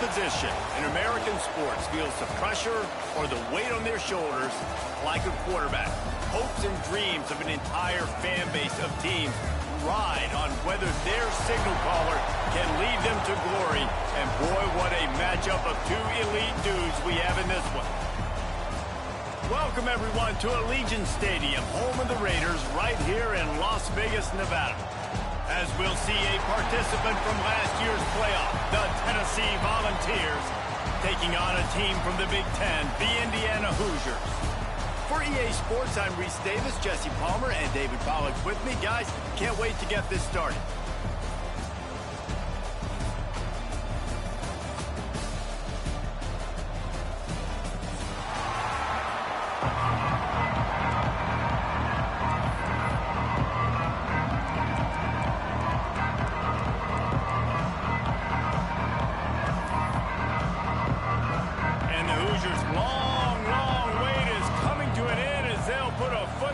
position in American sports feels the pressure or the weight on their shoulders like a quarterback. Hopes and dreams of an entire fan base of teams ride on whether their signal caller can lead them to glory. And boy, what a matchup of two elite dudes we have in this one. Welcome, everyone, to Allegiant Stadium, home of the Raiders, right here in Las Vegas, Nevada. As we'll see a participant from last year's playoff, the Tennessee Volunteers, taking on a team from the Big Ten, the Indiana Hoosiers. For EA Sports, I'm Reese Davis, Jesse Palmer, and David Pollack with me. Guys, can't wait to get this started.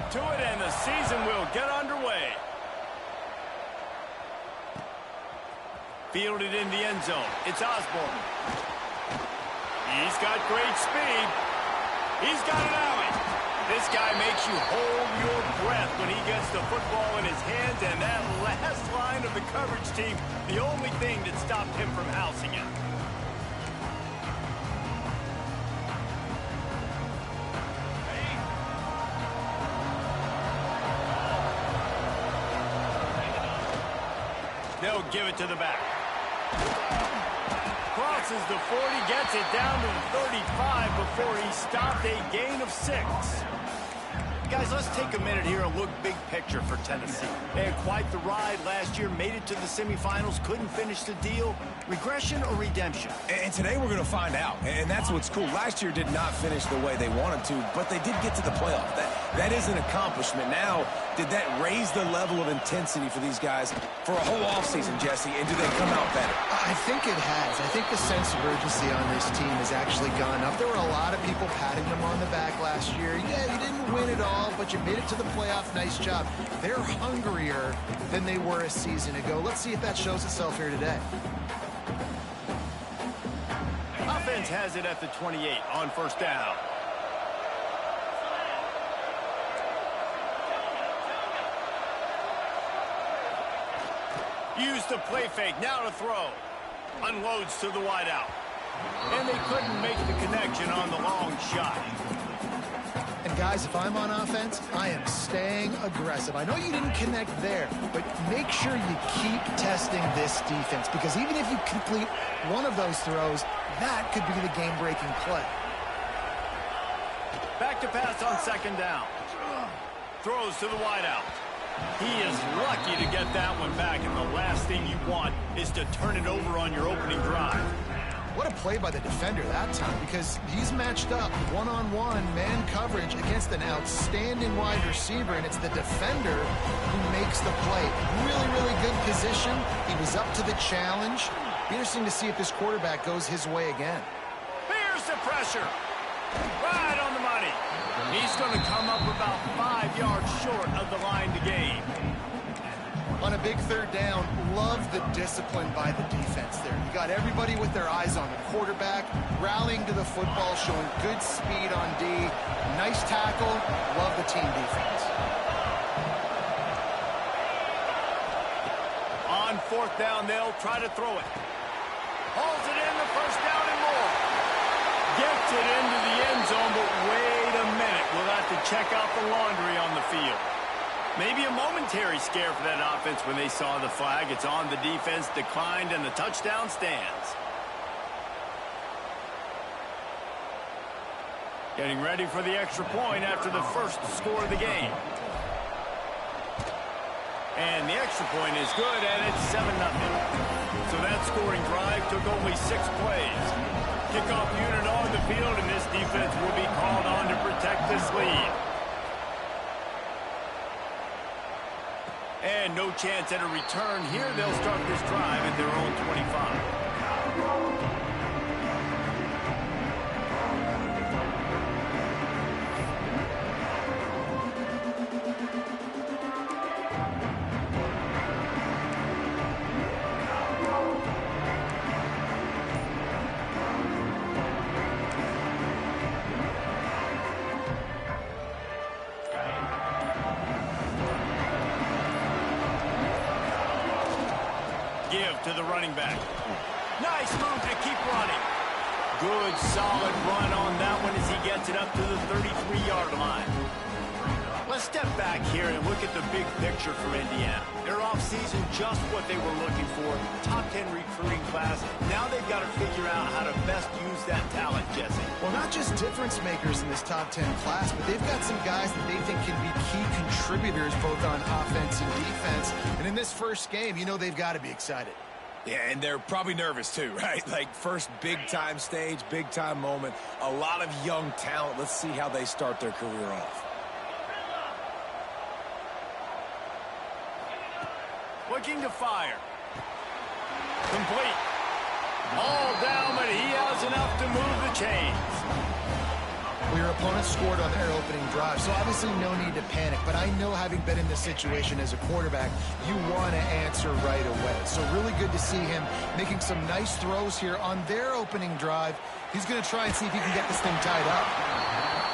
To it, and the season will get underway. Fielded in the end zone. It's Osborne. He's got great speed. He's got an alley. This guy makes you hold your breath when he gets the football in his hands, and that last line of the coverage team, the only thing that stopped him from housing it. They'll give it to the back. Crosses the 40, gets it down to the 35 before he stopped, a gain of 6. Guys, let's take a minute here and look big picture for Tennessee. They had quite the ride last year, made it to the semifinals, couldn't finish the deal. Regression or redemption? And today we're going to find out, and that's what's cool. Last year did not finish the way they wanted to, but they did get to the playoff. That is an accomplishment. Now, did that raise the level of intensity for these guys for a whole offseason, Jesse, and do they come out better? I think it has. I think the sense of urgency on this team has actually gone up. There were a lot of people patting them on the back last year. Yeah, you didn't win it all, but you made it to the playoff. Nice job. They're hungrier than they were a season ago. Let's see if that shows itself here today. Offense has it at the 28 on first down. Use the play fake, now to throw. Unloads to the wideout. And they couldn't make the connection on the long shot. And guys, if I'm on offense, I am staying aggressive. I know you didn't connect there, but make sure you keep testing this defense, because even if you complete one of those throws, that could be the game-breaking play. Back to pass on second down. Throws to the wideout. He is lucky to get that one back, and the last thing you want is to turn it over on your opening drive. What a play by the defender that time, because he's matched up one-on-one man coverage against an outstanding wide receiver, and it's the defender who makes the play. Really, really good position. He was up to the challenge. Interesting to see if this quarterback goes his way again. Here's the pressure. Right on the money. He's going to come up about 5 yards short of the line to gain. On a big third down, love the discipline by the defense there. You got everybody with their eyes on the quarterback, rallying to the football, showing good speed on D. Nice tackle. Love the team defense. On fourth down, they'll try to throw it. Hauls it in, the first down and more. Gets it into the end zone, but wait a minute. We'll have to check out the laundry on the field. Maybe a momentary scare for that offense when they saw the flag. It's on, the defense declined, and the touchdown stands. Getting ready for the extra point after the first score of the game. And the extra point is good, and it's 7-0. So that scoring drive took only 6 plays. Kickoff unit on the field, and this defense will be called on to protect this lead. And no chance at a return here. They'll start this drive at their own 25. off to the running back. Nice move to keep running. Good, solid run on that one as he gets it up to the 33-yard line. Let's step back here and look at the big picture for Indiana. Their offseason, just what they were looking for. Top 10 recruiting class. Now they've got to figure out how to best use that talent, Jesse. Well, not just difference makers in this top 10 class, but they've got some guys that they think can be key contributors both on offense and defense. And in this first game, you know they've got to be excited. Yeah, and they're probably nervous too, right? Like first big-time stage, big-time moment. A lot of young talent. Let's see how they start their career off. Looking to fire. Complete. All down, but he has enough to move the chains. Well, your opponent scored on their opening drive, so obviously no need to panic. But I know, having been in this situation as a quarterback, you want to answer right away. So really good to see him making some nice throws here on their opening drive. He's going to try and see if he can get this thing tied up.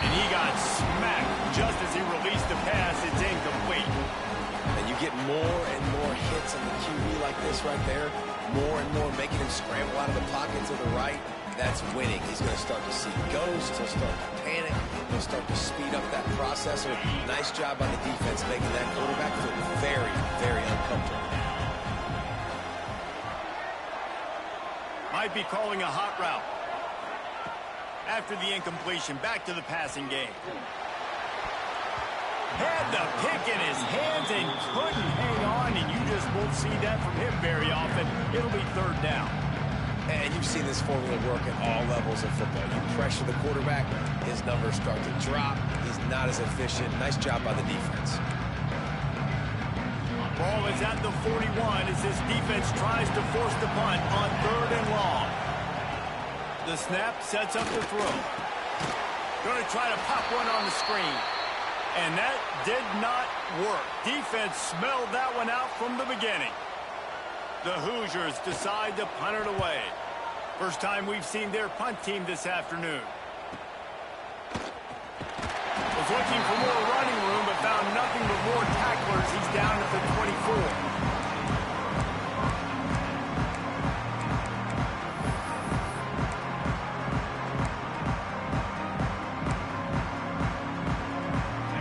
And he got smacked just as he released the pass. It's incomplete. And you get more and more hits on the QB like this right there. More and more making him scramble out of the pocket to the right. That's winning. He's going to start to see ghosts. He'll start to panic. He'll start to speed up that processor. Nice job by the defense making that quarterback feel very, very uncomfortable. Might be calling a hot route. After the incompletion, back to the passing game. Had the pick in his hands and couldn't hang on, and you just won't see that from him very often. It'll be third down. And you've seen this formula work at all levels of football. You pressure the quarterback, his numbers start to drop. He's not as efficient. Nice job by the defense. Ball is at the 41 as this defense tries to force the punt on 3rd and long. The snap sets up the throw. Going to try to pop one on the screen. And that did not work. Defense smelled that one out from the beginning. The Hoosiers decide to punt it away. First time we've seen their punt team this afternoon. Was looking for more running room, but found nothing but more tacklers. He's down at the 24.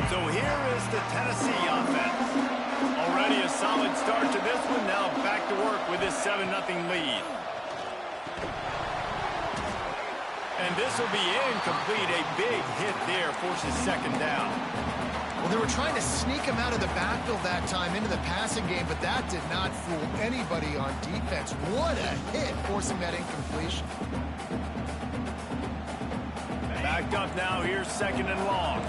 So here is the Tennessee offense. Already a solid start to this one. Now back to work with this 7-0 lead. And this will be incomplete. A big hit there forces second down. Well, they were trying to sneak him out of the backfield that time into the passing game, but that did not fool anybody on defense. What a hit, forcing that incompletion. Backed up now. Here's 2nd and long.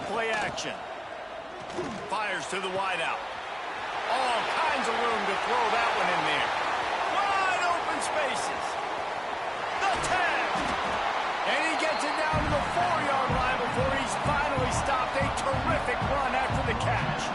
Play action. Fires to the wideout. All kinds of room to throw that one in there. Wide open spaces. The 10. And he gets it down to the 4-yard line before he's finally stopped. A terrific run after the catch.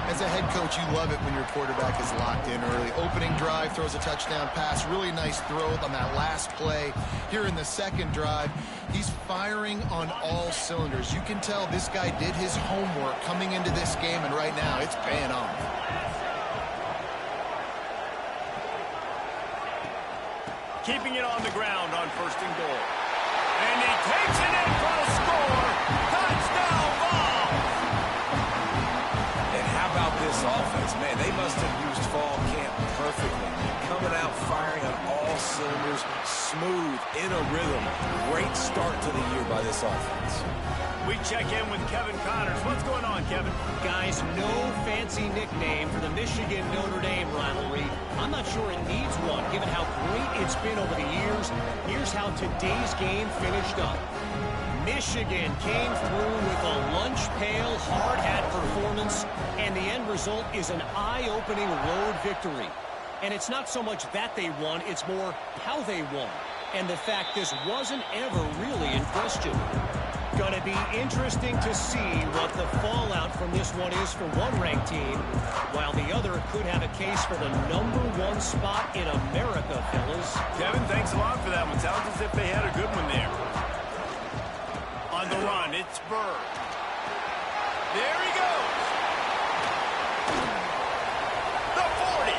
As a head coach, you love it when your quarterback is locked in early. Opening drive, throws a touchdown pass. Really nice throw on that last play. Here in the second drive, he's firing on all cylinders. You can tell this guy did his homework coming into this game, and right now it's paying off. Keeping it on the ground on 1st and goal. And he takes it in for a score. Touchdown ball. And how about this offense? Man, they must have used fall camp perfectly. Coming out firing on all cylinders, smooth, in a rhythm. Great start to the year by this offense. We check in with Kevin Connors. What's going on, Kevin? Guys, no fancy nickname for the Michigan-Notre Dame rivalry. I'm not sure it needs one, given how great it's been over the years. Here's how today's game finished up. Michigan came through with a lunch pail, hard-hat performance, and the end result is an eye-opening road victory. And it's not so much that they won, it's more how they won. And the fact this wasn't ever really in question. Going to be interesting to see what the fallout from this one is for one ranked team, while the other could have a case for the #1 spot in America, fellas. Kevin, thanks a lot for that one. Sounds as if they had a good one there. On the run, it's Burr. There he goes. The 40.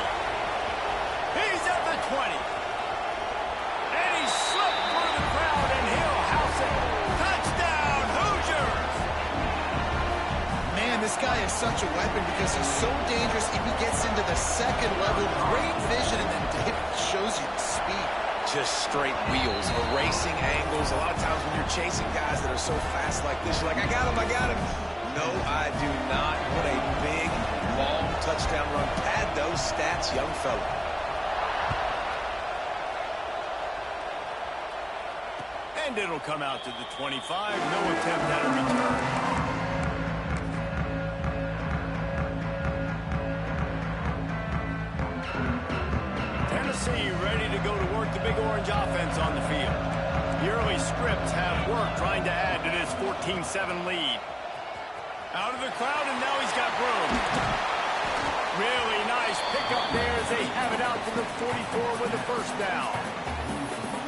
He's at the 20. And he slipped through the crowd, and he'll house it. Touchdown, Hoosiers! Man, this guy is such a weapon because he's so dangerous if he gets into the second level. Great vision, and then David shows you the speed. Just straight wheels, erasing angles. A lot of times when you're chasing guys that are so fast like this, you're like, I got him, I got him. No, I do not. What a big, long touchdown run. Pad those stats, young fella. And it'll come out to the 25. No attempt at a return. Tennessee ready to go to work the Big Orange offense on the field. The early scripts have worked trying to add to this 14-7 lead. Out of the crowd, and now he's got room. Really nice pickup there as they have it out to the 44 with a first down.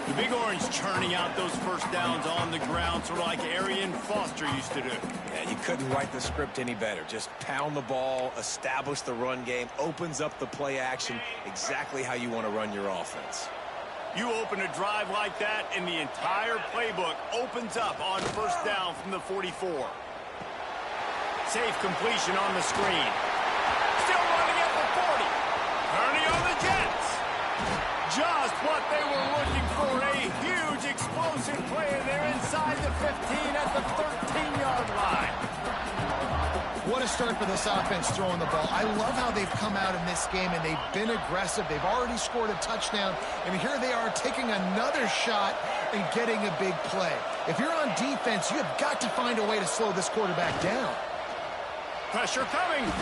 The Big Orange churning out those first downs on the ground, sort of like Arian Foster used to do. Yeah, you couldn't write the script any better. Just pound the ball, establish the run game, opens up the play action, exactly how you want to run your offense. You open a drive like that, and the entire playbook opens up on first down from the 44. Safe completion on the screen. Still running at the 40. Turning on the Jets. Just what they were looking for. A huge explosive play, and they're inside the 15 at the 13-yard line. What a start for this offense throwing the ball. I love how they've come out in this game, and they've been aggressive. They've already scored a touchdown, and here they are taking another shot and getting a big play. If you're on defense, you have got to find a way to slow this quarterback down. Pressure coming.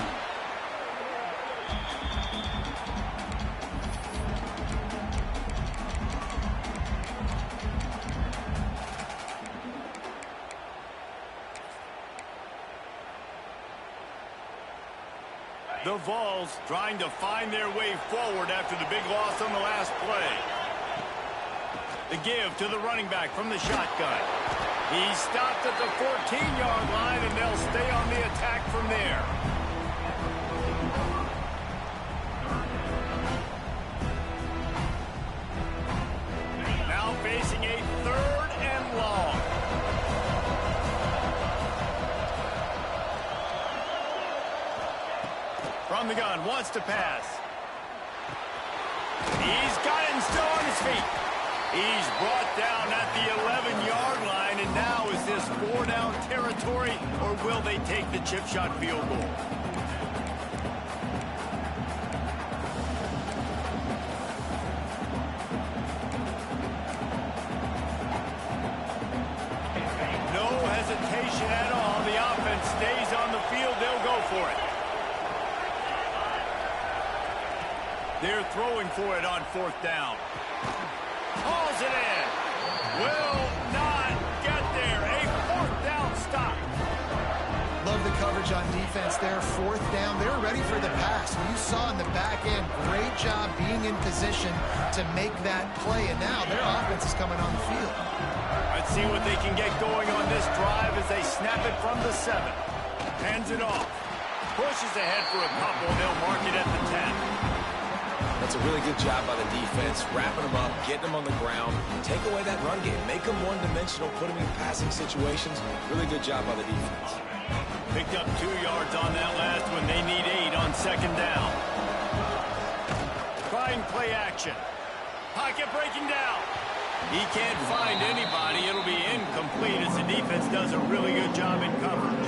The Vols trying to find their way forward after the big loss on the last play. The give to the running back from the shotgun. He stopped at the 14-yard line, and they'll stay on the attack from there. Now facing a 3rd and long. From the gun, wants to pass. He's got it and still on his feet. He's brought down at the 11-yard line, and now is this 4-down territory, or will they take the chip shot field goal? No hesitation at all. The offense stays on the field. They'll go for it. They're throwing for it on 4th down. Hauls it in. Will not get there. A 4th down stop. Love the coverage on defense there. 4th down. They're ready for the pass. You saw in the back end, great job being in position to make that play. And now their offense is coming on the field. Let's see what they can get going on this drive as they snap it from the 7. Hands it off. Pushes ahead for a couple. They'll mark it at the 10. That's a really good job by the defense, wrapping them up, getting them on the ground, take away that run game, make them one-dimensional, put them in passing situations. Really good job by the defense. Picked up 2 yards on that last one. They need 8 on 2nd down. Trying play action. Pocket breaking down. He can't find anybody. It'll be incomplete as the defense does a really good job in coverage.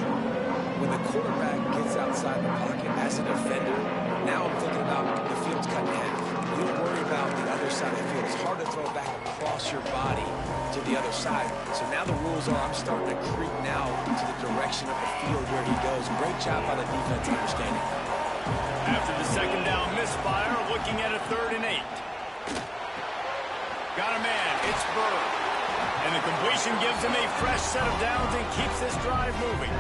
When the quarterback gets outside the pocket as a defender, now I'm thinking about the field's cut in half. You don't worry about the other side of the field. It's hard to throw it back across your body to the other side. So now the rules are I'm starting to creep now to the direction of the field where he goes. Great job by the defense understanding. After the 2nd down misfire, looking at a 3rd and 8. Got a man. It's Burr. And the completion gives him a fresh set of downs and keeps this drive moving.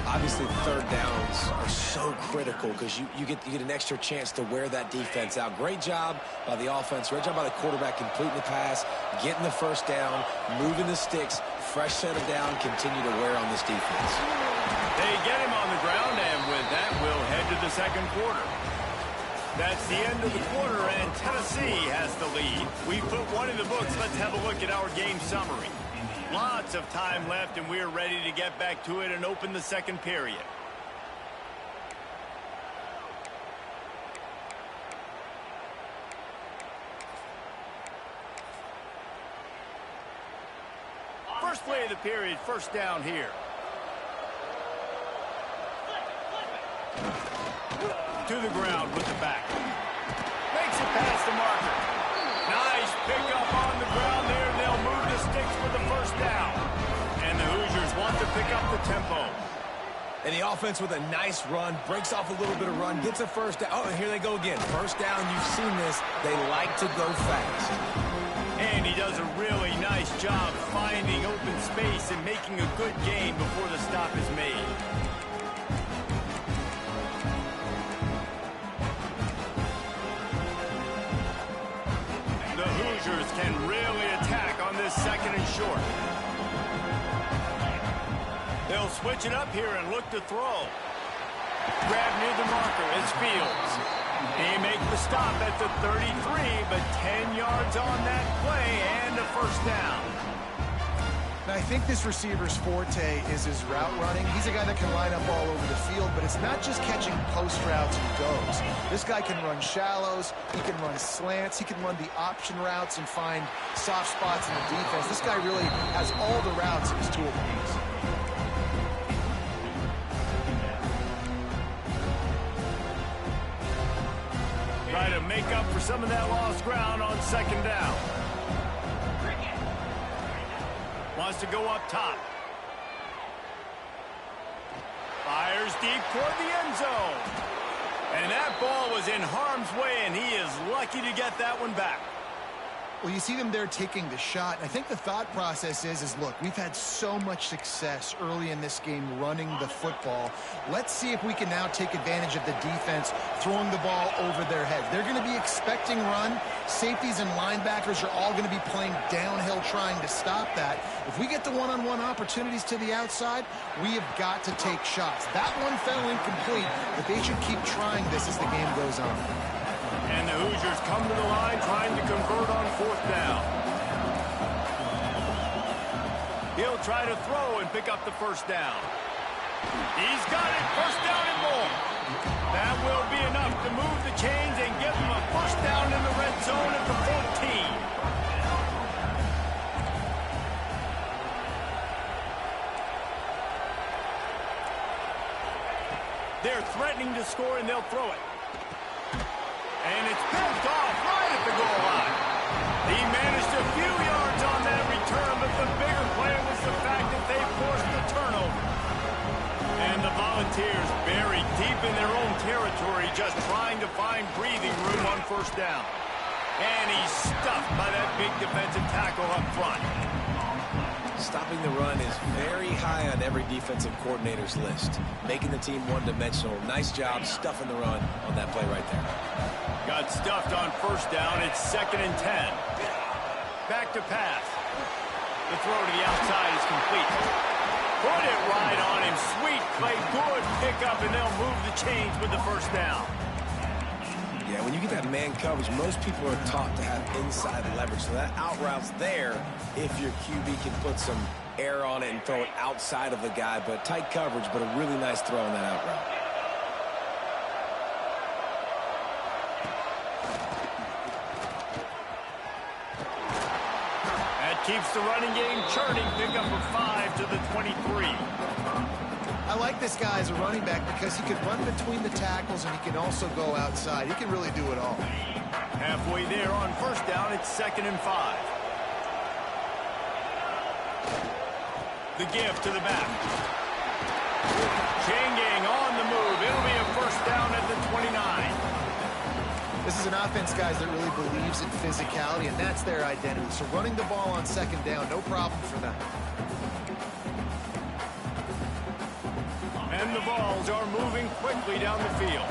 Obviously, third downs are so critical because you get an extra chance to wear that defense out. Great job by the offense. Great job by the quarterback completing the pass, getting the first down, moving the sticks, fresh set of down, continue to wear on this defense. They get him on the ground, and with that, we'll head to the second quarter. That's the end of the quarter, and Tennessee has the lead. We put one in the books. Let's have a look at our game summary. Lots of time left, and we're ready to get back to it and open the second period. First play of the period, first down here. To the ground with the back. Makes it past the marker. Nice pickup on the ground there, and they'll move the sticks for the first down. And the Hoosiers want to pick up the tempo. And the offense with a nice run, breaks off a little bit of run, gets a first down. Oh, and here they go again. First down, you've seen this. They like to go fast. And he does a really nice job finding open space and making a good gain before the stop is made. The Hoosiers can really attack on this second and short. They'll switch it up here and look to throw. Grab near the marker is Fields. He makes the stop at the 33, but 10 yards on that play and a first down. Now, I think this receiver's forte is his route running. He's a guy that can line up all over the field, but it's not just catching post routes and goes. This guy can run shallows, he can run slants, he can run the option routes and find soft spots in the defense. This guy really has all the routes in his toolbox. Try to make up for some of that lost ground on second down. Wants to go up top. Fires deep toward the end zone. And that ball was in harm's way, and he is lucky to get that one back. Well, you see them there taking the shot. I think the thought process is look, we've had so much success early in this game running the football. Let's see if we can now take advantage of the defense throwing the ball over their heads. They're going to be expecting run. Safeties and linebackers are all going to be playing downhill trying to stop that. If we get the one-on-one opportunities to the outside, we have got to take shots. That one fell incomplete, but they should keep trying this as the game goes on. And the Hoosiers come to the line trying to convert on fourth down. He'll try to throw and pick up the first down. He's got it, first down and more. That will be enough to move the chains and give him a first down in the red zone at the 14. They're threatening to score, and they'll throw it. And it's picked off right at the goal line. He managed a few yards on that return, but the bigger play was the fact that they forced the turnover. And the Volunteers buried deep in their own territory, just trying to find breathing room on first down. And he's stuffed by that big defensive tackle up front. Stopping the run is very high on every defensive coordinator's list. Making the team one-dimensional. Nice job stuffing the run on that play right there. Got stuffed on first down. It's 2nd and 10. Back to pass. The throw to the outside is complete. Put it right on him. Sweet play. Good pickup, and they'll move the chains with the first down. Yeah, when you get that man coverage, most people are taught to have inside leverage. So that out route's there if your QB can put some air on it and throw it outside of the guy. But tight coverage, but a really nice throw on that out route. That keeps the running game churning. Pick up a 5 to the 23. I like this guy as a running back because he can run between the tackles and he can also go outside. He can really do it all. Halfway there on first down, it's 2nd and 5. The give to the back. Chain gang on the move. It'll be a first down at the 29. This is an offense, guys, that really believes in physicality, and that's their identity. So running the ball on second down, no problem for them. And the balls are moving quickly down the field.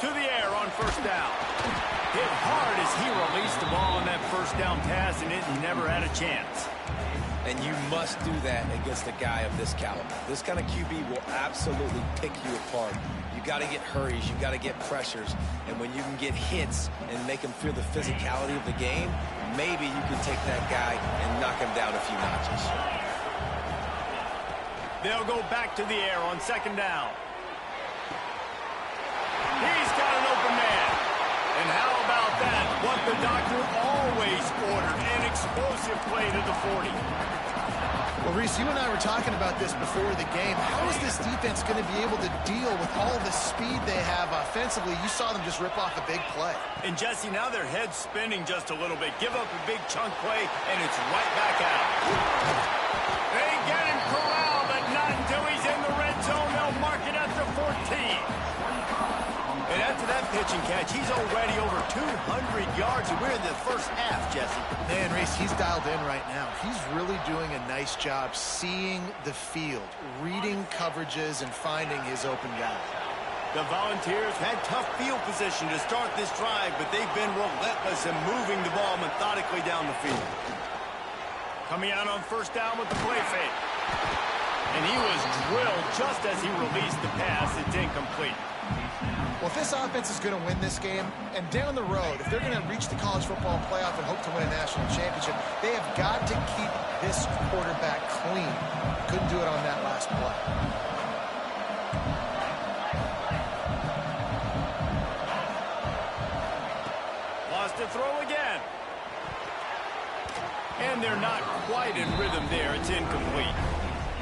To the air on first down. Hit hard as he released the ball on that first down pass, and it never had a chance. And you must do that against a guy of this caliber. This kind of QB will absolutely pick you apart. You got to get hurries, you got to get pressures, and when you can get hits and make him feel the physicality of the game, maybe you can take that guy and knock him down a few notches. They'll go back to the air on second down. He's got an open man. And how about that? What the doctor always ordered, an explosive play to the 40. Well, Reese, you and I were talking about this before the game. How is this defense going to be able to deal with all the speed they have offensively? You saw them just rip off a big play. And, Jesse, now their head's spinning just a little bit. Give up a big chunk play, and it's right back out. They get him corralled, but not until he's in the red zone. They'll mark it at the 14. And after that pitch and catch, he's already over 200 yards, and we're in the first half, Jesse. Man, Reese, he's dialed in right now. He's really doing a nice job seeing the field, reading coverages, and finding his open guy. The Volunteers had tough field position to start this drive, but they've been relentless in moving the ball methodically down the field. Coming out on first down with the play fake. And he was drilled just as he released the pass. It's incomplete. Well, if this offense is going to win this game, and down the road, if they're going to reach the college football playoff and hope to win a national championship, they have got to keep this quarterback clean. Couldn't do it on that last play. Lost to throw again. And they're not quite in rhythm there. It's incomplete.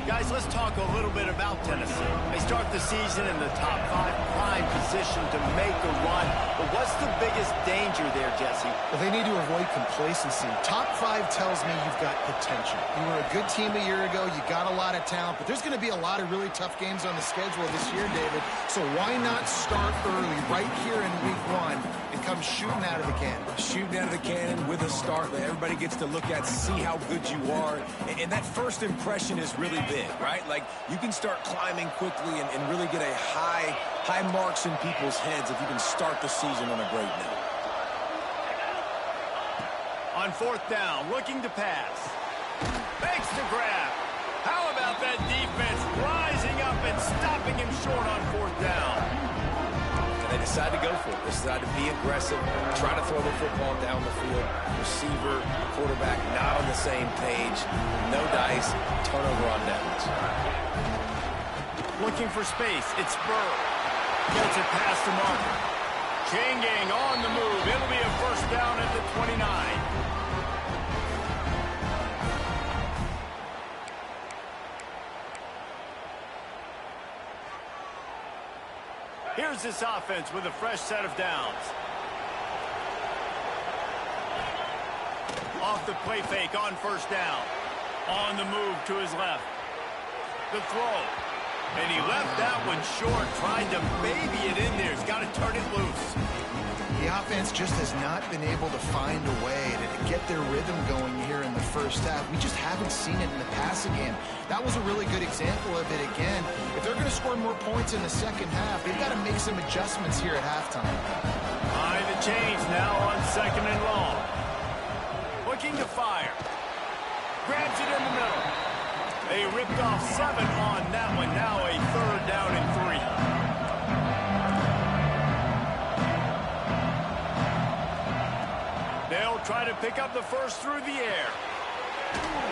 Guys, let's talk a little bit about Tennessee. They start the season in the top 5, prime position to make a run. But what's the biggest danger there, Jesse? Well, they need to avoid complacency. Top 5 tells me you've got potential. You were a good team a year ago. You got a lot of talent. But there's going to be a lot of really tough games on the schedule this year, David. So why not start early right here in week 1 and come shooting out of the cannon? Shooting out of the cannon with a start that everybody gets to look at, see how good you are. And that first impression is really big, right? Like, you can start climbing quickly and really get a high marks in people's heads if you can start the season on a great note. On fourth down, looking to pass. Makes the grab. How about that defense rising up and stopping him short on fourth down? They decide to go for it. They decide to be aggressive, try to throw the football down the field. Receiver, quarterback, not on the same page. No dice, turnover on downs. Looking for space. It's Burr. Gets it past the marker. Chain gang on the move. It'll be a first down at the 29. Here's this offense with a fresh set of downs. Off the play fake on first down. On the move to his left. The throw. And he left that one short, trying to baby it in there. He's got to turn it loose. The offense just has not been able to find a way to get their rhythm going here in the first half. We just haven't seen it in the passing game. That was a really good example of it again. If they're going to score more points in the second half, they've got to make some adjustments here at halftime. Behind the chains now on second and long. Looking to fire. Grabs it in the middle. They ripped off 7 on that one. Now a third down and 3. They'll try to pick up the first through the air.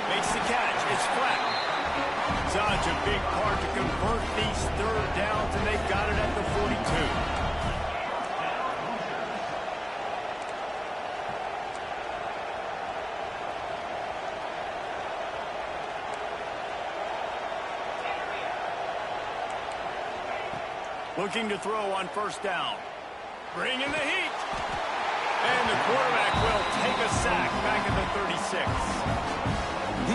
Makes the catch. It's flat. Such a big part to convert these third downs, and they've got it at the 42. Looking to throw on first down. Bring in the heat. And the quarterback will take a sack back at the 36.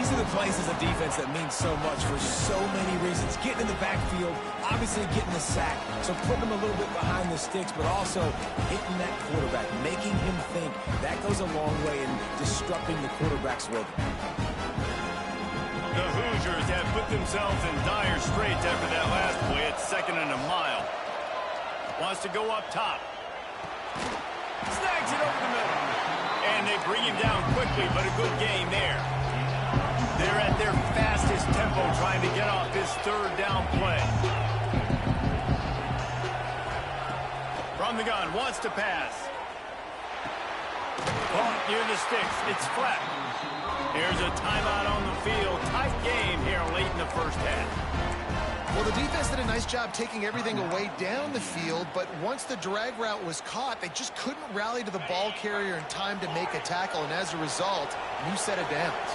These are the plays as a defense that mean so much for so many reasons. Getting in the backfield, obviously getting the sack, so putting him a little bit behind the sticks, but also hitting that quarterback, making him think. That goes a long way in disrupting the quarterback's rhythm. The Hoosiers have put themselves in dire straits after that last play. It's 2nd and a mile. Wants to go up top. Snags it over the middle. And they bring him down quickly, but a good gain there. They're at their fastest tempo trying to get off this 3rd down play. From the gun, wants to pass. Caught near the sticks. It's flat. Here's a timeout on the field. Tight game here late in the first half. Well, the defense did a nice job taking everything away down the field, but once the drag route was caught, they just couldn't rally to the ball carrier in time to make a tackle, and as a result, new set of downs.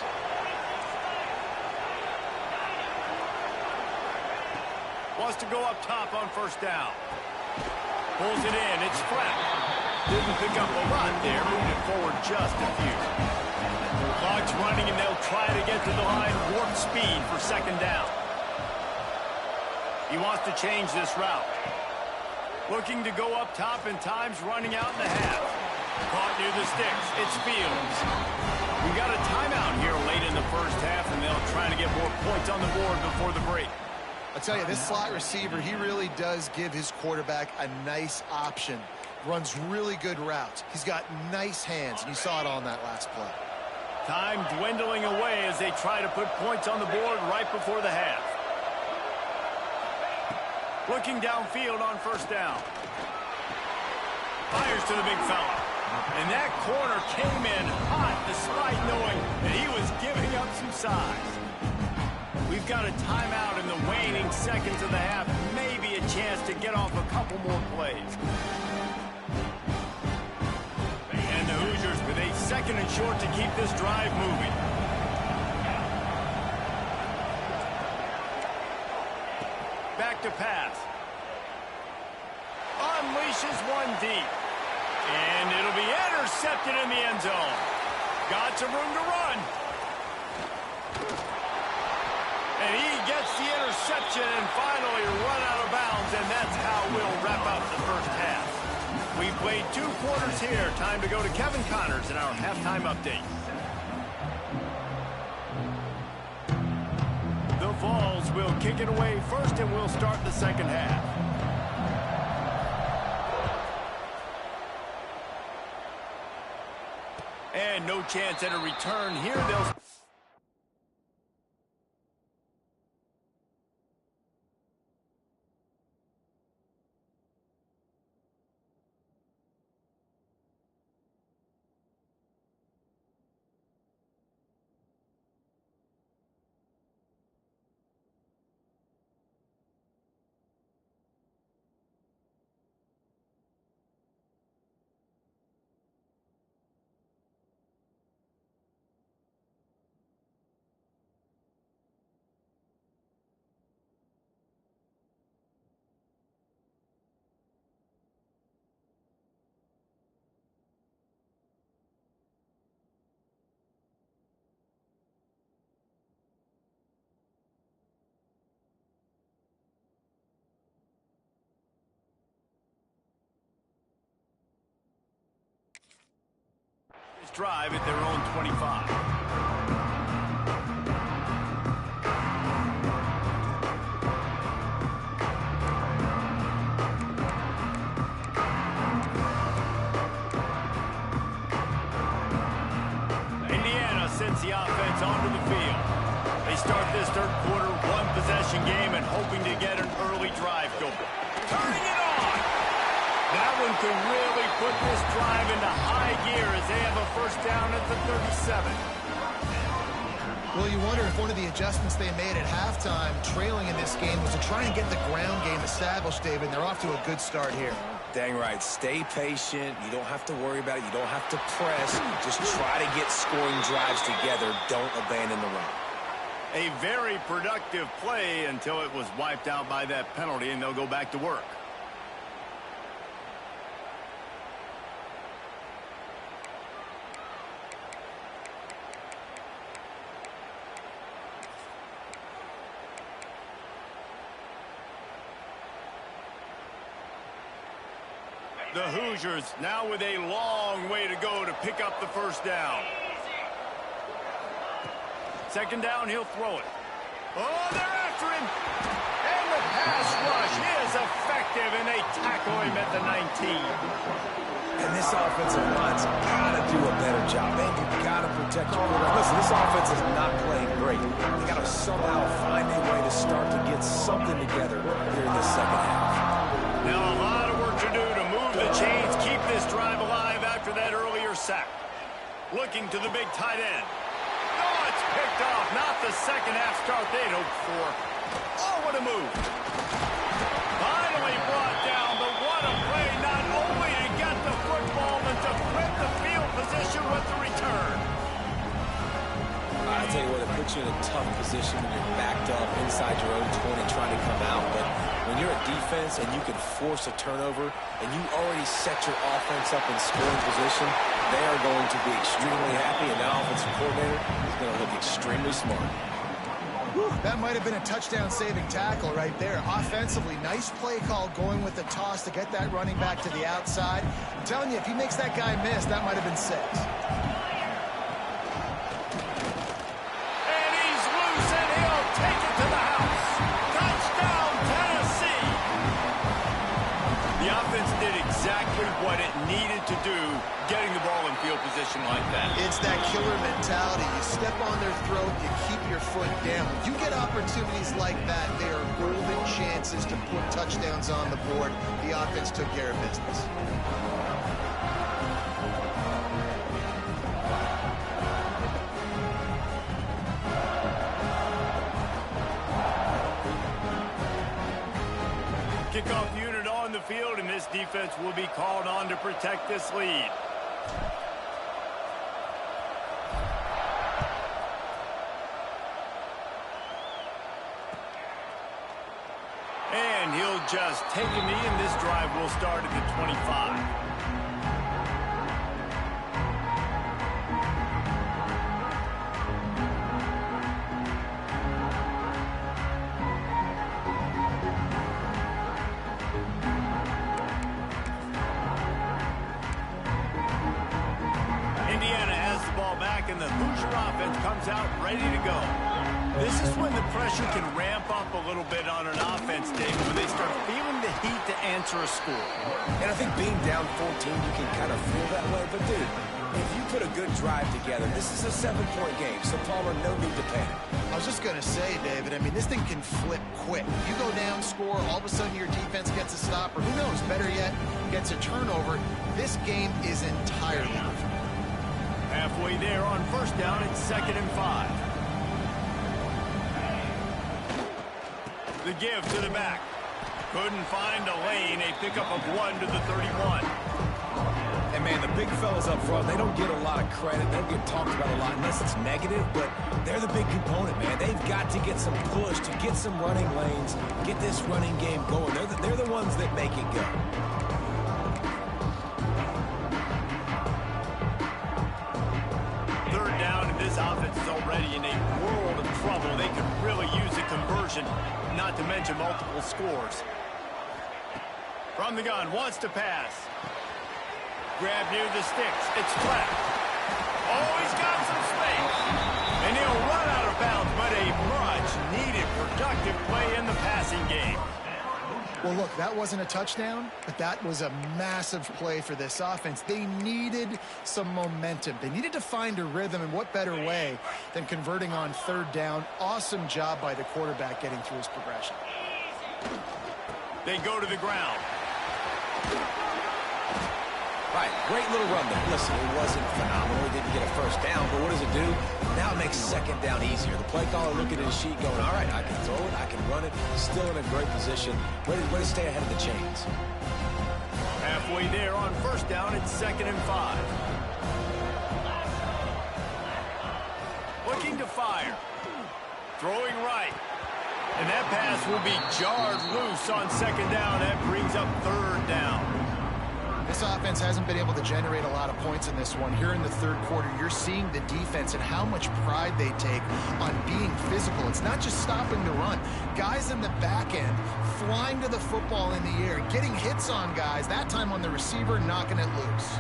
Wants to go up top on 1st down. Pulls it in. It's flat. Didn't pick up a lot there. Moved it forward just a few. Clock's running, and they'll try to get to the line. Warp speed for 2nd down. He wants to change this route. Looking to go up top, and time's running out in the half. Caught near the sticks. It's Fields. We got a timeout here late in the first half, and they'll try to get more points on the board before the break. I'll tell you, this slot receiver, he really does give his quarterback a nice option. Runs really good routes. He's got nice hands, and you saw it on that last play. Time dwindling away as they try to put points on the board right before the half. Looking downfield on 1st down. Fires to the big fella. And that corner came in hot despite knowing that he was giving up some size. We've got a timeout in the waning seconds of the half. Maybe a chance to get off a couple more plays. And the Hoosiers with a 2nd and short to keep this drive moving. Back to pass. Unleashes one deep. And it'll be intercepted in the end zone. Got some room to run. And he gets the interception and finally run out of bounds, and that's how we'll wrap up the first half. We've played 2 quarters here. Time to go to Kevin Connors in our halftime update. The Vols will kick it away first, and we'll start the 2nd half. And no chance at a return here. They'll... drive at their own 25. Indiana sends the offense onto the field. They start this 3rd quarter 1-possession game and hoping to get an early drive going. Turning it on! That one could really put this drive into high gear as they have a 1st down at the 37. Well, you wonder if one of the adjustments they made at halftime, trailing in this game, was to try and get the ground game established, David, and they're off to a good start here. Dang right. Stay patient. You don't have to worry about it. You don't have to press. Just try to get scoring drives together. Don't abandon the run. A very productive play until it was wiped out by that penalty, and they'll go back to work. The Hoosiers now with a long way to go to pick up the first down. Second down, he'll throw it. Oh, they're after him. And the pass rush is effective, and they tackle him at the 19. And this offensive line's got to do a better job. Man, you've got to protect your quarterback. Listen, this offense is not playing great. They got to somehow find a way to start to get something together here in the second half. Now a lot of work to do to move the chains, keep this drive alive after that earlier sack. Looking to the big tight end. Oh, it's picked off. Not the second half start they'd hoped for. Oh, what a move. Finally brought down, but what a play. Not only to get the football, but to flip the field position with the return. I tell you what, it puts you in a tough position when you're backed up inside your own 20 trying to come out. But when you're a defense and you can force a turnover and you already set your offense up in scoring position, they are going to be extremely happy, and the offensive coordinator is going to look extremely smart. Whew, that might have been a touchdown-saving tackle right there. Offensively, nice play call going with the toss to get that running back to the outside. I'm telling you, if he makes that guy miss, that might have been 6. And he's loose, and he'll take it to the house. Touchdown, Tennessee. The offense did exactly what it needed to do, getting the ball in field position like that. It's that killer mentality. You step on their throat, you keep your foot down. When you get opportunities like that, they are golden chances to put touchdowns on the board. The offense took care of business. Kickoff unit on the field, and this defense will be called on to protect this lead. And he'll just take a knee, and this drive will start at the 25. And the Hoosier offense comes out ready to go. This is when the pressure can ramp up a little bit on an offense, David, when they start feeling the heat to answer a score. And I think being down 14, you can kind of feel that way. But, dude, if you put a good drive together, this is a 7-point game, so Palmer, no need to panic. I was just going to say, David, I mean, this thing can flip quick. You go down, score, all of a sudden your defense gets a stop, or who knows, better yet, gets a turnover. This game is entirely different. Halfway there on first down, it's 2nd and 5. The give to the back. Couldn't find a lane. A pickup of 1 to the 31. And, man, the big fellas up front, they don't get a lot of credit. They don't get talked about a lot unless it's negative, but they're the big component, man. They've got to get some push to get some running lanes, get this running game going. They're the ones that make it go. This offense is already in a world of trouble. They could really use a conversion, not to mention multiple scores. From the gun, wants to pass. Grab near the sticks. It's flat. Oh, he's got some space. And he'll run out of bounds, but a much-needed productive play in the passing game. Well, look, that wasn't a touchdown, but that was a massive play for this offense. They needed some momentum. They needed to find a rhythm, and what better way than converting on 3rd down. Awesome job by the quarterback getting through his progression. They go to the ground. Right, great little run there. Listen, it wasn't phenomenal. He didn't get a first down, but what does it do? Now it makes 2nd down easier. The play caller looking at his sheet going, all right, I can throw it, I can run it. Still in a great position. Way to stay ahead of the chains. Halfway there on first down, it's 2nd and 5. Looking to fire. Throwing right. And that pass will be jarred loose on 2nd down. That brings up 3rd down. This offense hasn't been able to generate a lot of points in this one. Here in the third quarter, you're seeing the defense and how much pride they take on being physical. It's not just stopping the run. Guys in the back end flying to the football in the air, getting hits on guys, that time on the receiver, knocking it loose.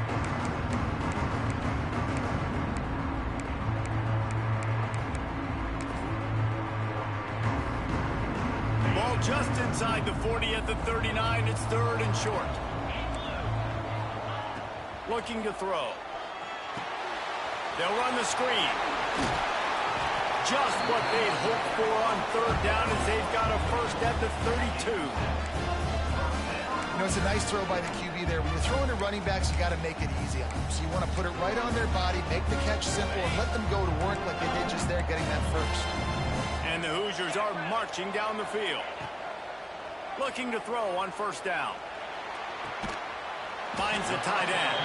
Ball just inside the 40 at the 39. It's third and short. Looking to throw. They'll run the screen. Just what they'd hoped for on third down as they've got a first at the 32. You know, it's a nice throw by the QB there. When you're throwing to running backs, you got to make it easy on them. So you want to put it right on their body, make the catch simple, and let them go to work like they did just there, getting that first. And the Hoosiers are marching down the field. Looking to throw on first down. Finds the tight end.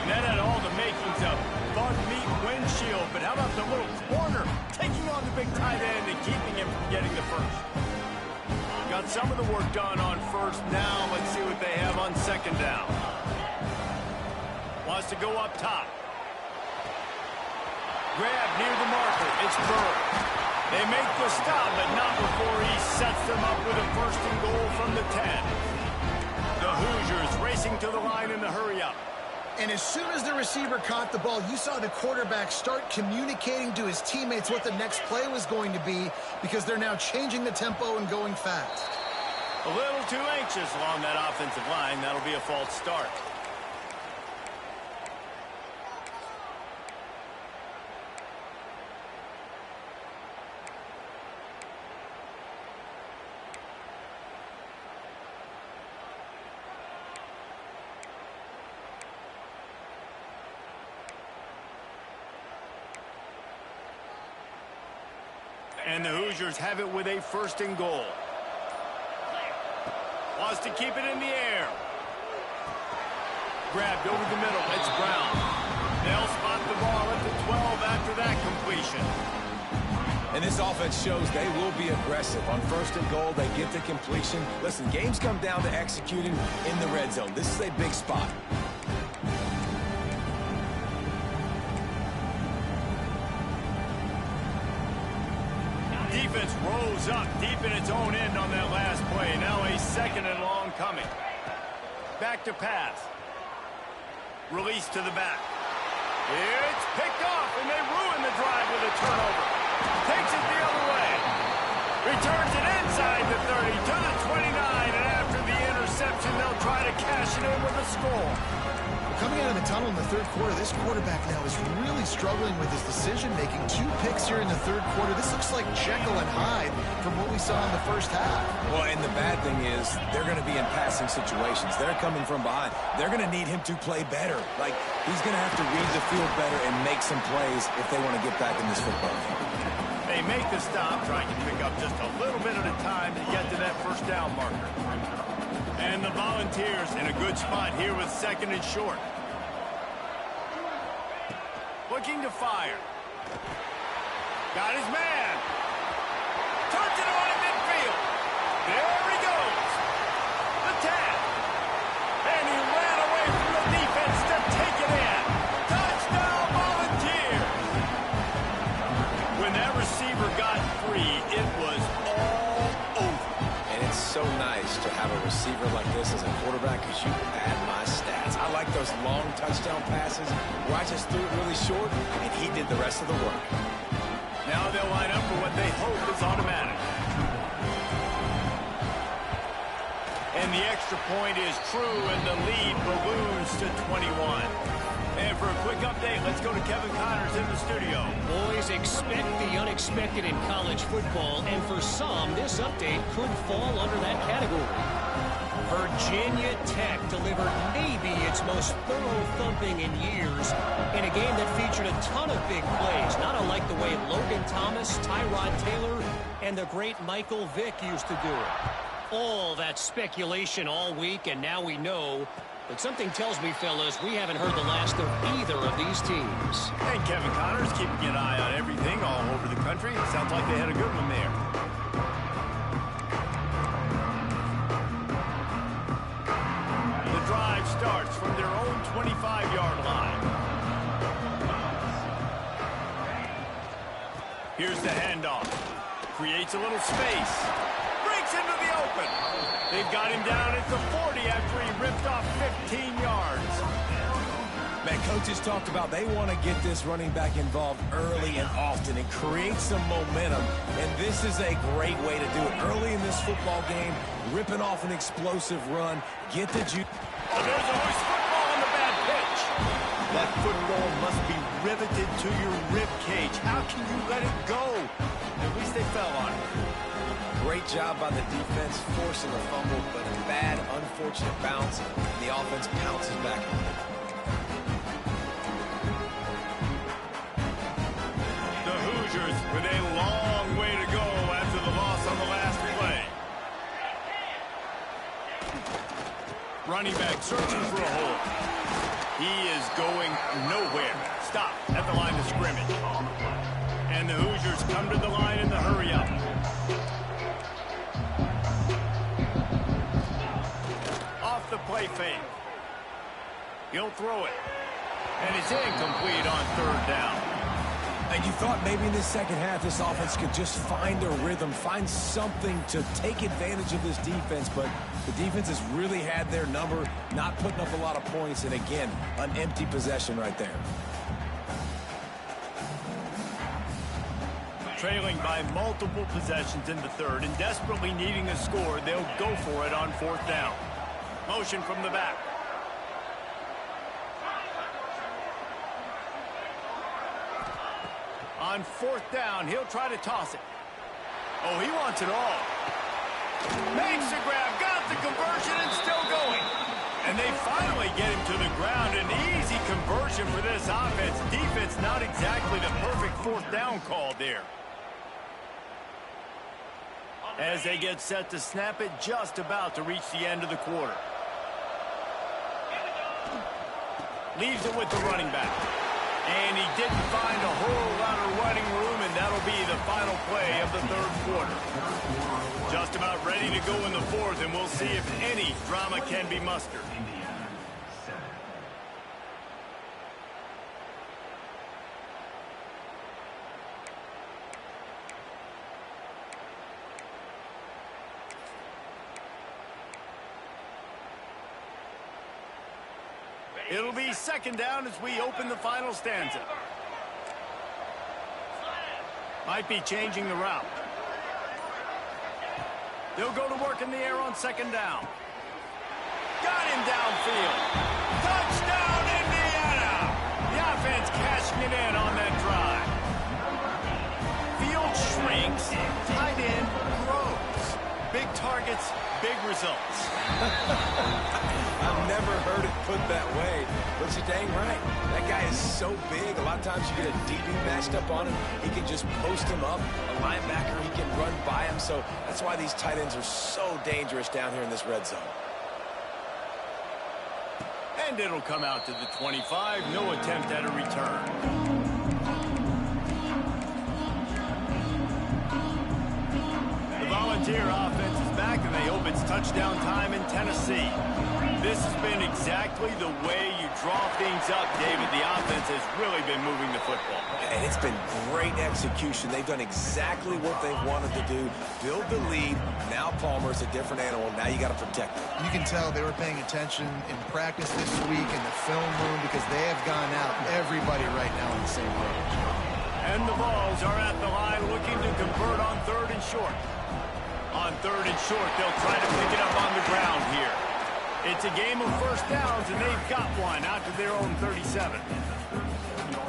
And that had all the makings of bug meat windshield. But how about the little corner taking on the big tight end and keeping him from getting the first? Got some of the work done on first. Now let's see what they have on second down. Wants to go up top. Grab near the marker. It's Bird. They make the stop, but not before he sets them up with a first and goal from the 10. The Hoosiers racing to the line in the hurry-up. And as soon as the receiver caught the ball, you saw the quarterback start communicating to his teammates what the next play was going to be because they're now changing the tempo and going fast. A little too anxious along that offensive line. That'll be a false start. And the Hoosiers have it with a first and goal. Wants to keep it in the air. Grabbed over the middle. It's Brown. They'll spot the ball at the 12 after that completion. And this offense shows they will be aggressive. On first and goal, they get the completion. Listen, games come down to executing in the red zone. This is a big spot. Defense rolls up deep in its own end on that last play. Now a second and long coming. Back to pass. Release to the back. It's picked off, and they ruin the drive with a turnover. Takes it the other way. Returns it inside the 30 to the 29, and after the interception, they'll try to cash it in with a score. Coming out of the tunnel in the third quarter, this quarterback now is really struggling with his decision-making. 2 picks here in the third quarter. This looks like Jekyll and Hyde from what we saw in the first half. Well, and the bad thing is they're going to be in passing situations. They're coming from behind. They're going to need him to play better. Like, he's going to have to read the field better and make some plays if they want to get back in this football game. They make the stop, trying to pick up just a little bit at a time to get to that first down marker. And the Volunteers in a good spot here with second and short. Looking to fire. Got his man. Turns it on in midfield. There he goes. The tap. And he ran away from the defense to take it in. Touchdown Volunteers. When that receiver got free, it was all over. And it's so nice to have a receiver like this as a quarterback because you add my stats. I like those long touchdown passes where I just threw it really short and he did the rest of the work. Now they'll line up for what they hope is automatic. And the extra point is true, and the lead balloons to 21. And for a quick update, let's go to Kevin Connors in the studio. Boys, expect the unexpected in college football, and for some, this update could fall under that category. Virginia Tech delivered maybe its most thorough thumping in years in a game that featured a ton of big plays, not unlike the way Logan Thomas, Tyrod Taylor, and the great Michael Vick used to do it. All that speculation all week, and now we know. But something tells me, fellas, we haven't heard the last of either of these teams. And Kevin Connors keeping an eye on everything all over the country. Sounds like they had a good one there. The drive starts from Here's the handoff. Creates a little space. Breaks into the open. They've got him down at the 40 after he ripped off 15 yards. Man, coaches talked about they want to get this running back involved early and often and create some momentum. And this is a great way to do it. Early in this football game, ripping off an explosive run, get the juice. Oh, there's a hoist football on the bad pitch. That football must be riveted to your rib cage. How can you let it go? At least they fell on it. Great job by the defense forcing the fumble, but a bad, unfortunate bounce. And the offense pounces back on it. The Hoosiers with a long way to go after the loss on the last play. Running back searching for a hole. He is going nowhere. Stop at the line of scrimmage. And the Hoosiers come to the line in the hurry up. Off the play fake. He'll throw it. And it's incomplete on third down. And you thought maybe in the second half this offense could just find a rhythm, find something to take advantage of this defense, but the defense has really had their number, not putting up a lot of points, and again, an empty possession right there. Trailing by multiple possessions in the third and desperately needing a score, they'll go for it on fourth down. Motion from the back. On fourth down, he'll try to toss it. Oh, he wants it all. Makes the grab, got the conversion, and still going. And they finally get him to the ground. An easy conversion for this offense. Defense, not exactly the perfect fourth down call there. As they get set to snap it, just about to reach the end of the quarter. Leaves it with the running back. And he didn't find a whole lot of running room, and that'll be the final play of the third quarter. Just about ready to go in the fourth, and we'll see if any drama can be mustered. It'll be second down as we open the final stanza. Might be changing the route. They'll go to work in the air on second down. Got him downfield. Touchdown, Indiana! The offense cashing it in on that drive. Field shrinks, tight end grows. Big targets, big results. I've never heard it put that way, but you're dang right. That guy is so big. A lot of times you get a DB matched up on him. He can just post him up. A linebacker, he can run by him. So that's why these tight ends are so dangerous down here in this red zone. And it'll come out to the 25. No attempt at a return. Volunteer offense is back, and they hope it's touchdown time in Tennessee. This has been exactly the way you draw things up, David. The offense has really been moving the football. And it's been great execution. They've done exactly what they've wanted to do. Build the lead. Now Palmer's a different animal. Now you got to protect him. You can tell they were paying attention in practice this week in the film room because they have gone out, everybody right now on the same page. And the Vols are at the line looking to convert on third and short. On third and short, they'll try to pick it up on the ground here. It's a game of first downs, and they've got one out to their own 37.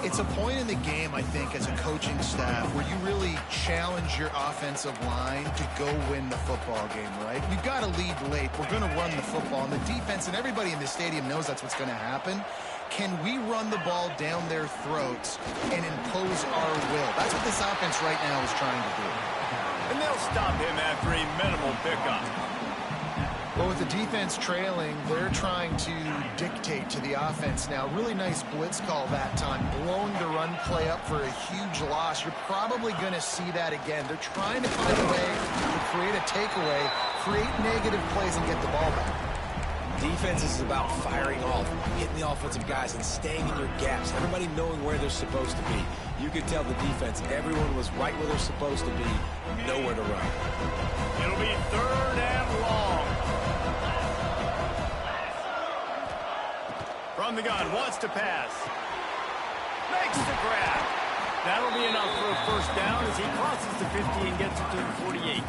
It's a point in the game, I think, as a coaching staff where you really challenge your offensive line to go win the football game, right? We've got to lead late. We're going to run the football. And the defense and everybody in the stadium knows that's what's going to happen. Can we run the ball down their throats and impose our will? That's what this offense right now is trying to do. And they'll stop him after a minimal pickup. Well, with the defense trailing, they're trying to dictate to the offense now. Really nice blitz call that time, blowing the run play up for a huge loss. You're probably going to see that again. They're trying to find a way to create a takeaway, create negative plays, and get the ball back. Defense is about firing off, hitting the offensive guys, and staying in your gaps. Everybody knowing where they're supposed to be. You could tell the defense, everyone was right where they're supposed to be, nowhere to run. It'll be 3rd and long. From the gun, wants to pass. Makes the grab. That'll be enough for a first down as he crosses the 50 and gets it to the 48.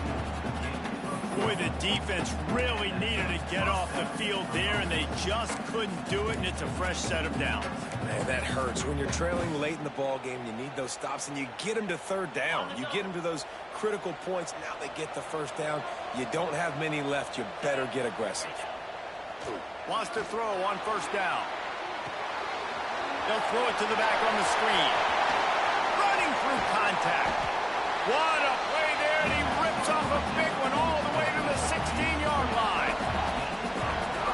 Boy, the defense really needed to get off the field there, and they just couldn't do it, and it's a fresh set of downs. Man, that hurts. When you're trailing late in the ball game, you need those stops, and you get them to 3rd down. You get them to those critical points. Now they get the first down. You don't have many left. You better get aggressive. Wants to throw on 1st down. They'll throw it to the back on the screen. Running through contact. What a play there, and he rips off a big one all the way to the 16-yard line.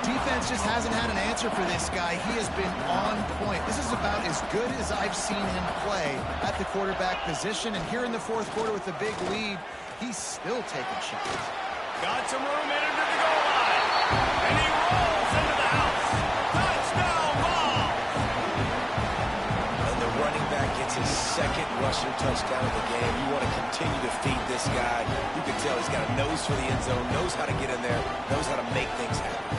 Defense just hasn't had an answer for this guy. He has been on point. This is about as good as I've seen him play at the quarterback position. And here in the 4th quarter with a big lead, he's still taking shots. Got some room in him to the goal line. And he rolls into the house. Touchdown ball. And the running back gets his 2nd rushing touchdown of the game. You want to continue to feed this guy. You can tell he's got a nose for the end zone, knows how to get in there, knows how to make things happen.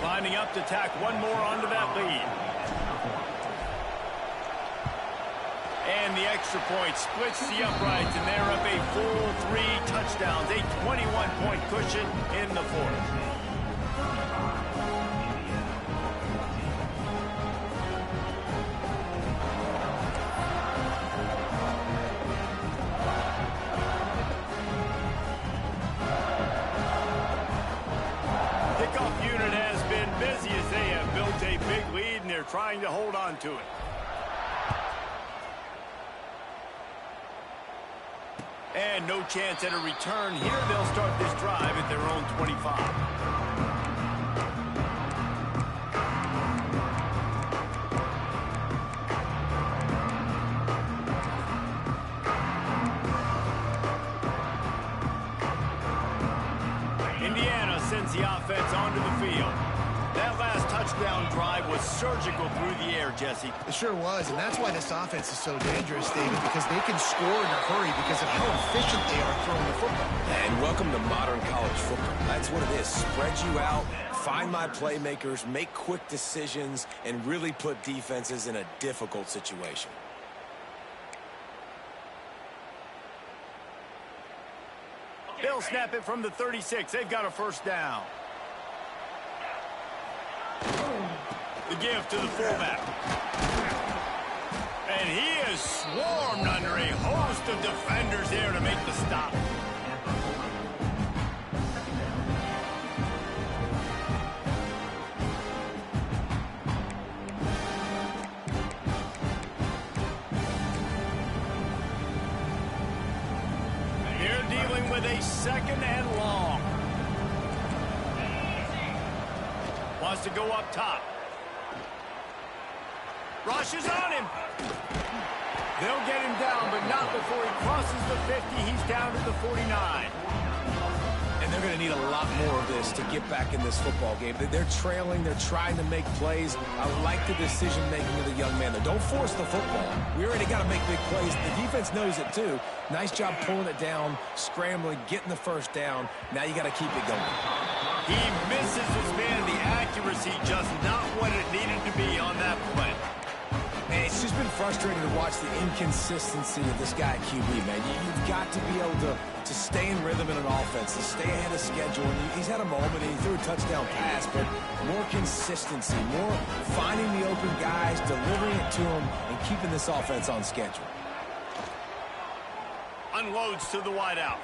Lining up to tack one more onto that lead. And the extra point splits the uprights, and they're up a full 3 touchdowns, a 21-point cushion in the 4th. Kickoff unit has been busy as they have built a big lead, and they're trying to hold on to it. And no chance at a return here. They'll start this drive at their own 25. Indiana sends the offense onto the field. That last touchdown drive was surgical through the air, Jesse. It sure was, and that's why this offense is so dangerous, David, because they can score in a hurry because of how efficient they are throwing the football. And welcome to modern college football. That's what it is. Spread you out, find my playmakers, make quick decisions, and really put defenses in a difficult situation. They'll snap it from the 36. They've got a first down. The give to the fullback. And he is swarmed under a host of defenders there to make the stop. They're dealing with a 2nd and long. Wants to go up top. Rushes on him. They'll get him down, but not before he crosses the 50. He's down to the 49. And they're going to need a lot more of this to get back in this football game. They're trailing. They're trying to make plays. I like the decision-making of the young man. Don't force the football. We already got to make big plays. The defense knows it, too. Nice job pulling it down, scrambling, getting the first down. Now you got to keep it going. He misses his man. The accuracy just not what it needed to be on that play. And it's just been frustrating to watch the inconsistency of this guy at QB, man. You've got to be able to stay in rhythm in an offense, to stay ahead of schedule. And he's had a moment, and he threw a touchdown pass, but more consistency, more finding the open guys, delivering it to them, and keeping this offense on schedule. Unloads to the wideout.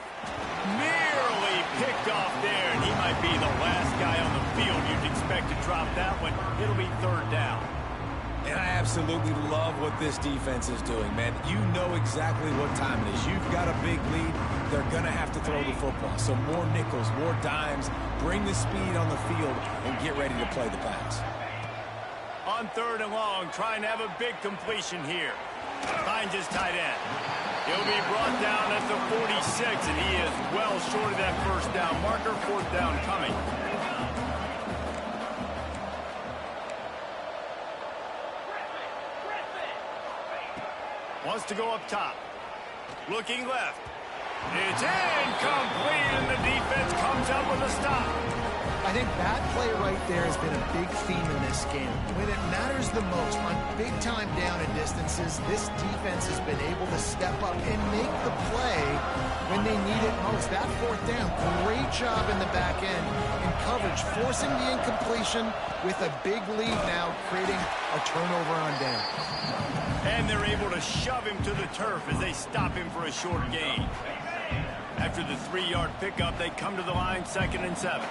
Nearly picked off there, and he might be the last guy on the field you'd expect to drop that one. It'll be 3rd down. And I absolutely love what this defense is doing, man. You know exactly what time it is. You've got a big lead. They're going to have to throw the football. So more nickels, more dimes. Bring the speed on the field and get ready to play the pass. On 3rd and long, trying to have a big completion here. Finds his tight end. He'll be brought down at the 46, and he is well short of that first down marker. Fourth down coming. Wants to go up top. Looking left. It's incomplete, and the defense comes up with a stop. I think that play right there has been a big theme in this game. When it matters the most, on big-time down and distances, this defense has been able to step up and make the play when they need it most. That fourth down, great job in the back end in coverage, forcing the incompletion with a big lead now, creating a turnover on down. And they're able to shove him to the turf as they stop him for a short gain. After the 3-yard pickup, they come to the line, 2nd and 7.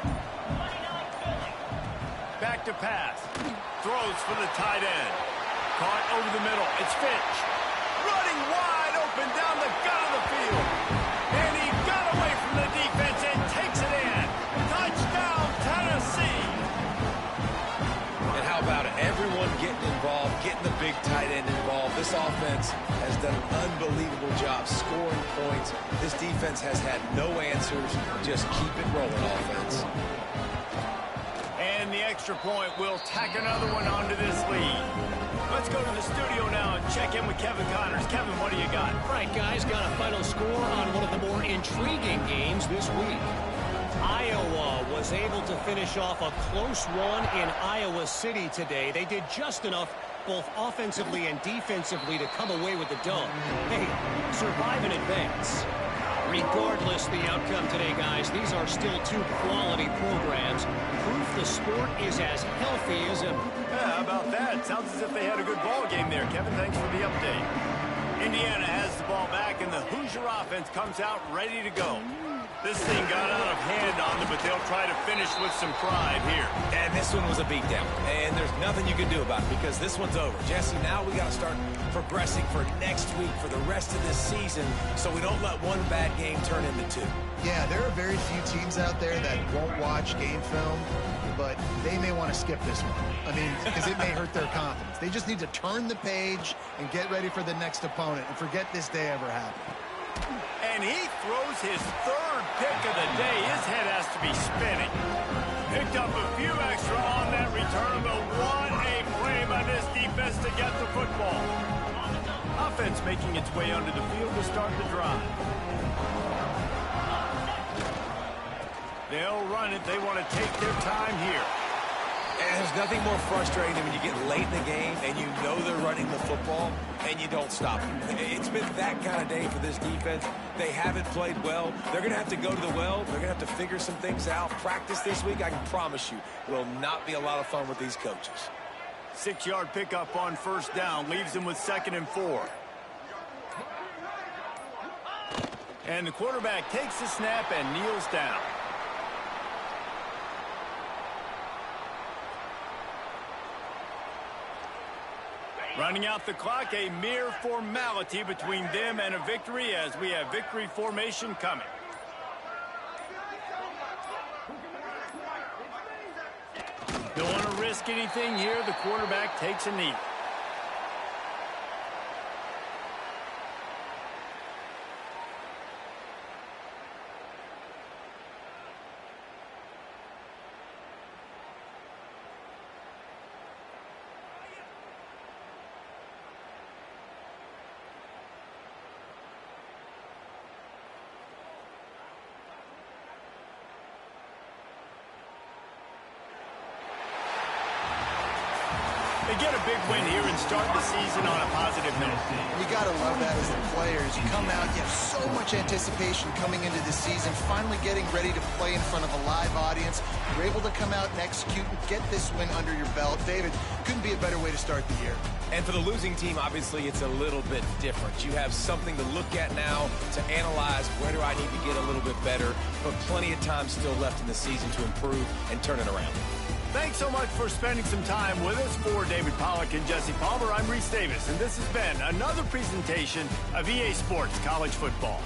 Back to pass. Throws for the tight end. Caught over the middle. It's Finch. Running wide open down the gut of the field. And he got away from the defense and takes it in. Touchdown, Tennessee. And how about it? Everyone getting involved, getting the big tight end involved. This offense has done an unbelievable job scoring points. This defense has had no answers. Just keep it rolling, offense. And the extra point will tack another one onto this lead. Let's go to the studio now and check in with Kevin Connors. Kevin, what do you got? All right, guys, got a final score on one of the more intriguing games this week. Iowa was able to finish off a close one in Iowa City today. They did just enough both offensively and defensively to come away with the dub. Hey, survive and advance. Regardless the outcome today, guys, these are still two quality programs. Proof the sport is as healthy as ever. Yeah, how about that? Sounds as if they had a good ball game there. Kevin, thanks for the update. Indiana has the ball back, and the Hoosier offense comes out ready to go. This thing got out of hand on them, but they'll try to finish with some pride here. And this one was a beatdown. And there's nothing you can do about it because this one's over. Jesse, now we got to start progressing for next week, for the rest of this season, so we don't let one bad game turn into two. Yeah, there are very few teams out there that won't watch game film, but they may want to skip this one. I mean, because it may hurt their confidence. They just need to turn the page and get ready for the next opponent and forget this day ever happened. And he throws his third pick of the day. His head has to be spinning. Picked up a few extra on that return, but what a play by this defense to get the football. Offense making its way onto the field to start the drive. They'll run it. They want to take their time here. And there's nothing more frustrating than when you get late in the game and you know they're running the football and you don't stop them. It's been that kind of day for this defense. They haven't played well. They're going to have to go to the well. They're going to have to figure some things out. Practice this week, I can promise you, will not be a lot of fun with these coaches. 6-yard pickup on first down. Leaves them with 2nd and 4. And the quarterback takes the snap and kneels down. Running out the clock, a mere formality between them and a victory as we have victory formation coming. Don't want to risk anything here. The quarterback takes a knee. They get a big win here and start the season on a positive note. You got to love that as the players. You come out, you have so much anticipation coming into the season, finally getting ready to play in front of a live audience. You're able to come out and execute and get this win under your belt. David, couldn't be a better way to start the year. And for the losing team, obviously, it's a little bit different. You have something to look at now to analyze where do I need to get a little bit better, but plenty of time still left in the season to improve and turn it around. Thanks so much for spending some time with us. For David Pollack and Jesse Palmer, I'm Reese Davis, and this has been another presentation of EA Sports College Football.